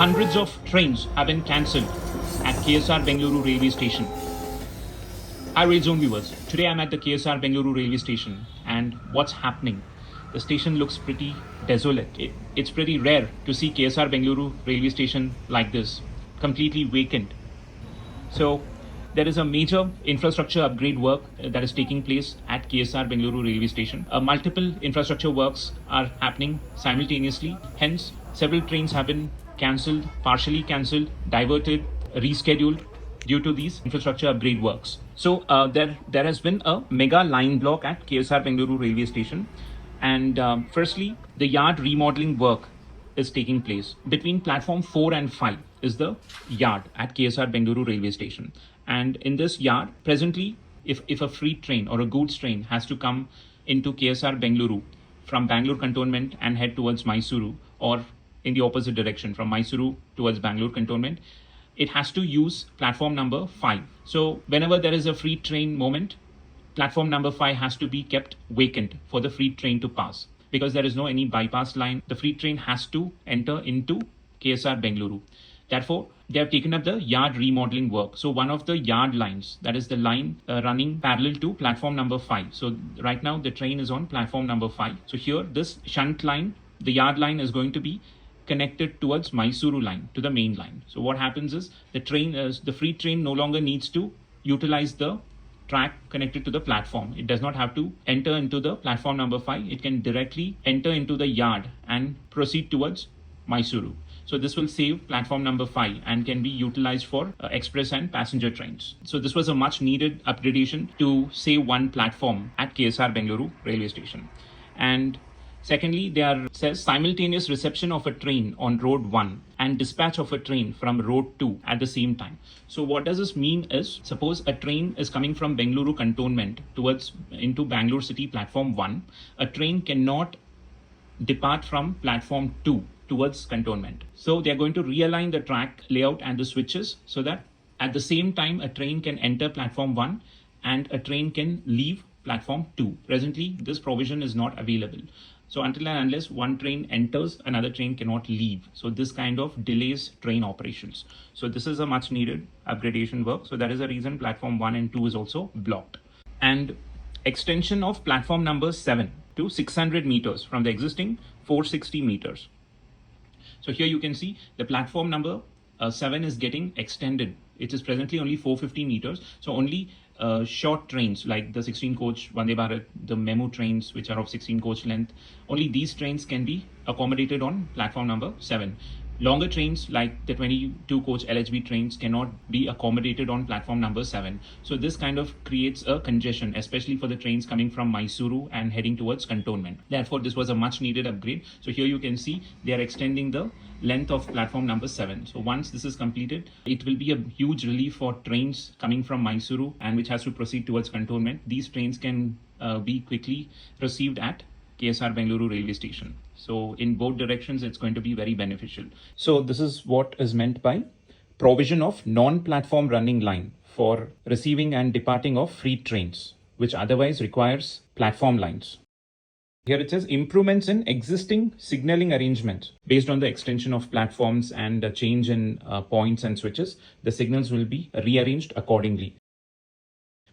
Hundreds of trains have been cancelled at KSR Bengaluru railway station. Hi Rail Zone viewers, today I'm at the KSR Bengaluru railway station, and what's happening? The station looks pretty desolate. It's pretty rare to see KSR Bengaluru railway station like this, completely vacant. So there is a major infrastructure upgrade work that is taking place at KSR Bengaluru railway station. Multiple infrastructure works are happening simultaneously. Hence, several trains have been cancelled, partially cancelled, diverted, rescheduled due to these infrastructure upgrade works. So there has been a mega line block at KSR Bengaluru railway station. And firstly, the yard remodeling work is taking place. Between platform 4 and 5 is the yard at KSR Bengaluru railway station. And in this yard, presently, if a freight train or a goods train has to come into KSR Bengaluru from Bangalore cantonment and head towards Mysuru, or in the opposite direction from Mysuru towards Bangalore cantonment, it has to use platform number 5. So whenever there is a freight train moment, platform number 5 has to be kept vacant for the freight train to pass. Because there is no any bypass line, the freight train has to enter into KSR Bengaluru. Therefore, they have taken up the yard remodeling work. So one of the yard lines, that is the line running parallel to platform number 5. So right now the train is on platform number 5. So here this shunt line, the yard line is going to be connected towards Mysuru line, to the main line. So what happens is the freight train no longer needs to utilize the track connected to the platform. It does not have to enter into the platform number 5. It can directly enter into the yard and proceed towards Mysuru. So this will save platform number 5 and can be utilized for express and passenger trains. So this was a much needed upgradation to save one platform at KSR Bengaluru railway station. And secondly, there says simultaneous reception of a train on road 1 and dispatch of a train from road 2 at the same time. So what does this mean is, suppose a train is coming from Bengaluru cantonment into Bangalore City platform 1, a train cannot depart from platform 2 towards cantonment. So they are going to realign the track layout and the switches so that at the same time a train can enter platform 1 and a train can leave platform 2. Presently, this provision is not available. So until and unless one train enters, another train cannot leave. So this kind of delays train operations. So this is a much needed upgradation work. So that is the reason platform 1 and 2 is also blocked. And extension of platform number 7 to 600 meters from the existing 460 meters. So here you can see the platform number 7 is getting extended. It is presently only 450 meters. So only short trains like the 16 coach Vande Bharat, the memo trains which are of 16 coach length, only these trains can be accommodated on platform number 7. Longer trains like the 22 coach LHB trains cannot be accommodated on platform number 7. So this kind of creates a congestion, especially for the trains coming from Mysuru and heading towards cantonment. Therefore, this was a much needed upgrade. So here you can see they are extending the length of platform number 7. So once this is completed, it will be a huge relief for trains coming from Mysuru and which has to proceed towards cantonment. These trains can be quickly received at KSR Bengaluru railway station. So in both directions, it's going to be very beneficial. So this is what is meant by provision of non-platform running line for receiving and departing of freight trains, which otherwise requires platform lines. Here it says improvements in existing signaling arrangements. Based on the extension of platforms and a change in points and switches, the signals will be rearranged accordingly.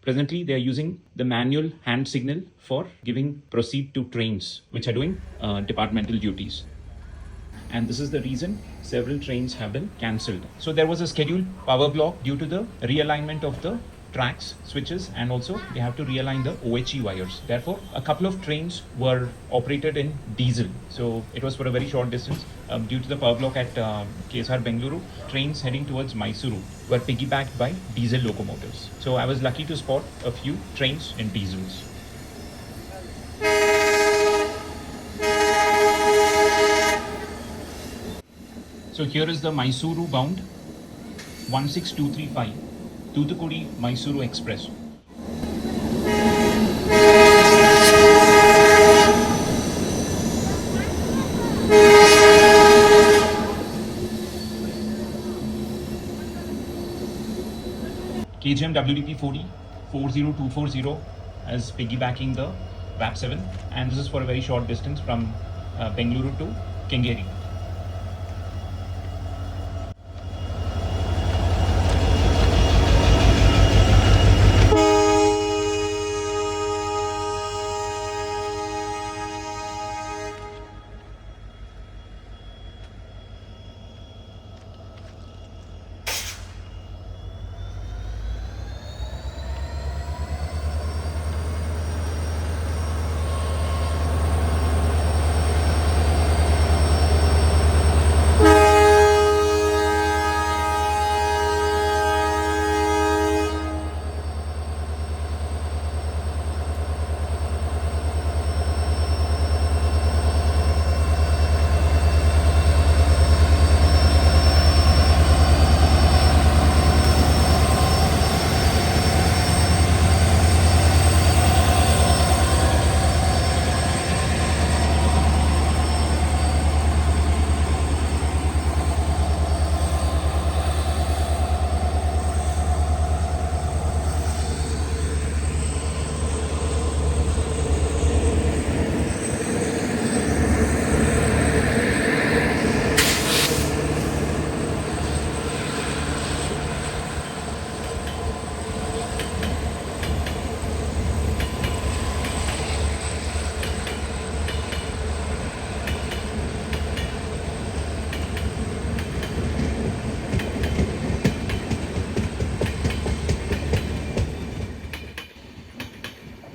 Presently, they are using the manual hand signal for giving proceed to trains which are doing departmental duties. And this is the reason several trains have been cancelled. So there was a scheduled power block due to the realignment of the tracks, switches, and also they have to realign the OHE wires. Therefore, a couple of trains were operated in diesel. So it was for a very short distance. Due to the power block at KSR Bengaluru, trains heading towards Mysuru were piggybacked by diesel locomotives. So I was lucky to spot a few trains in diesels. So here is the Mysuru bound 16235 Tuticorin Mysuru Express. KGM WDP 40240 as piggybacking the VAP7, and this is for a very short distance from Bengaluru to Kengeri.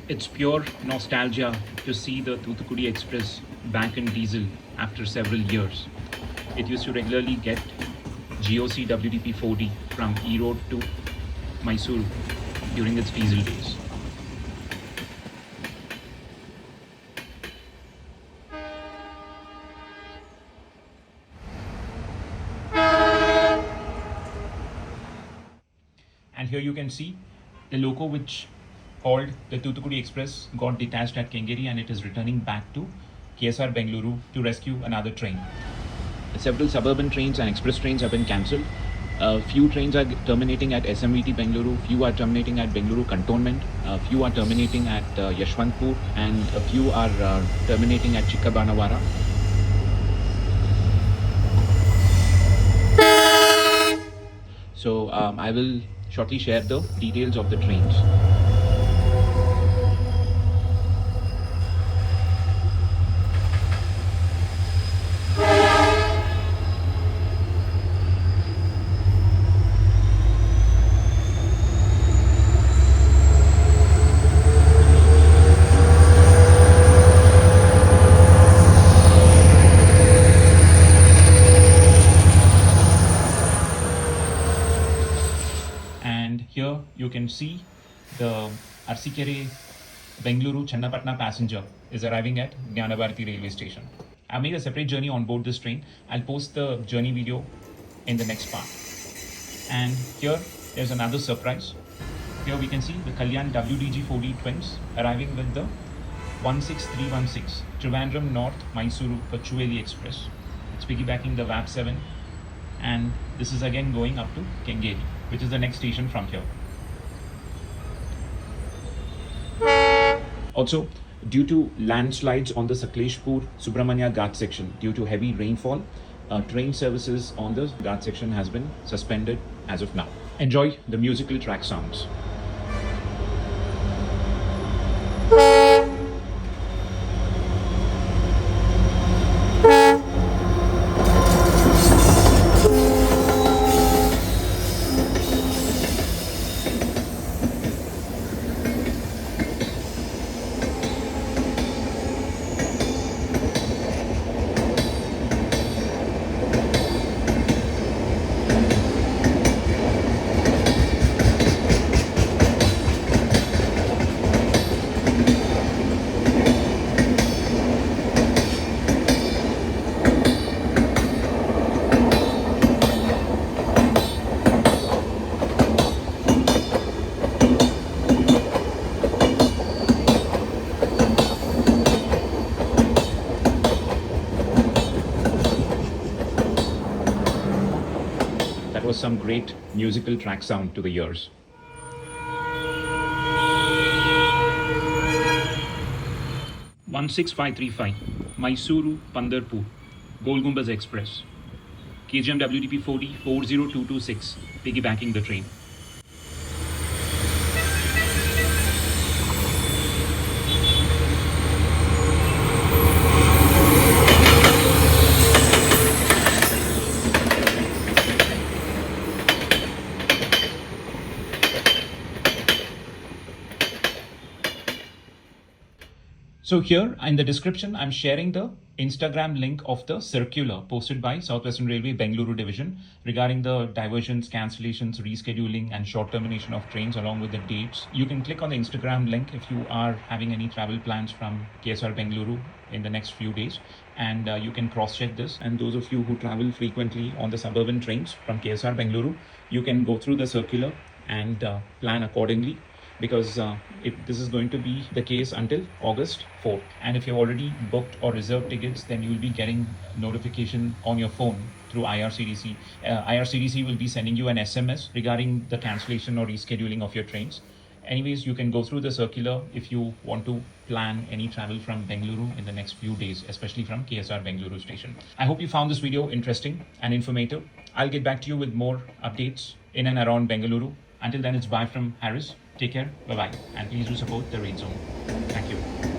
It's pure nostalgia to see the Tuticorin Express back in diesel after several years. It used to regularly get GOC WDP 4D from E-Road to Mysuru during its diesel days. And here you can see the loco which called the Tuticorin Express got detached at Kengeri and it is returning back to KSR Bengaluru to rescue another train. Several suburban trains and express trains have been cancelled. A few trains are terminating at SMVT Bengaluru, few are terminating at Bengaluru Cantonment, a few are terminating at Yashwantpur, and a few are terminating at Chikkabanawara. So I will shortly share the details of the trains. And here you can see the Arsikere Bengaluru Channapatna passenger is arriving at Jnanabharati railway station. I made a separate journey on board this train. I'll post the journey video in the next part. And here there's another surprise. Here we can see the Kalyan WDG 4D twins arriving with the 16316 Trivandrum North Mysuru Kochuveli Express. It's piggybacking the VAP 7, and this is again going up to Kengeri, which is the next station from here. Also, due to landslides on the Sakleshpur Subramanya Ghat section due to heavy rainfall, train services on the Ghat section has been suspended as of now. Enjoy the musical track sounds. That was some great musical track sound to the ears. "16535 Mysuru Pandarpur Golgumbaz Express KGM WDP 40 40226 piggybacking the train." So here in the description, I'm sharing the Instagram link of the circular posted by Southwestern Railway Bengaluru Division regarding the diversions, cancellations, rescheduling and short termination of trains along with the dates. You can click on the Instagram link if you are having any travel plans from KSR Bengaluru in the next few days, and you can cross-check this. And those of you who travel frequently on the suburban trains from KSR Bengaluru, you can go through the circular and plan accordingly, because this is going to be the case until August 4th. And if you've already booked or reserved tickets, then you'll be getting notification on your phone through IRCDC. IRCDC will be sending you an SMS regarding the cancellation or rescheduling of your trains. Anyways, you can go through the circular if you want to plan any travel from Bengaluru in the next few days, especially from KSR Bengaluru station. I hope you found this video interesting and informative. I'll get back to you with more updates in and around Bengaluru. Until then, it's bye from Harris. Take care, bye-bye, and please do support the Raid Zone. Thank you.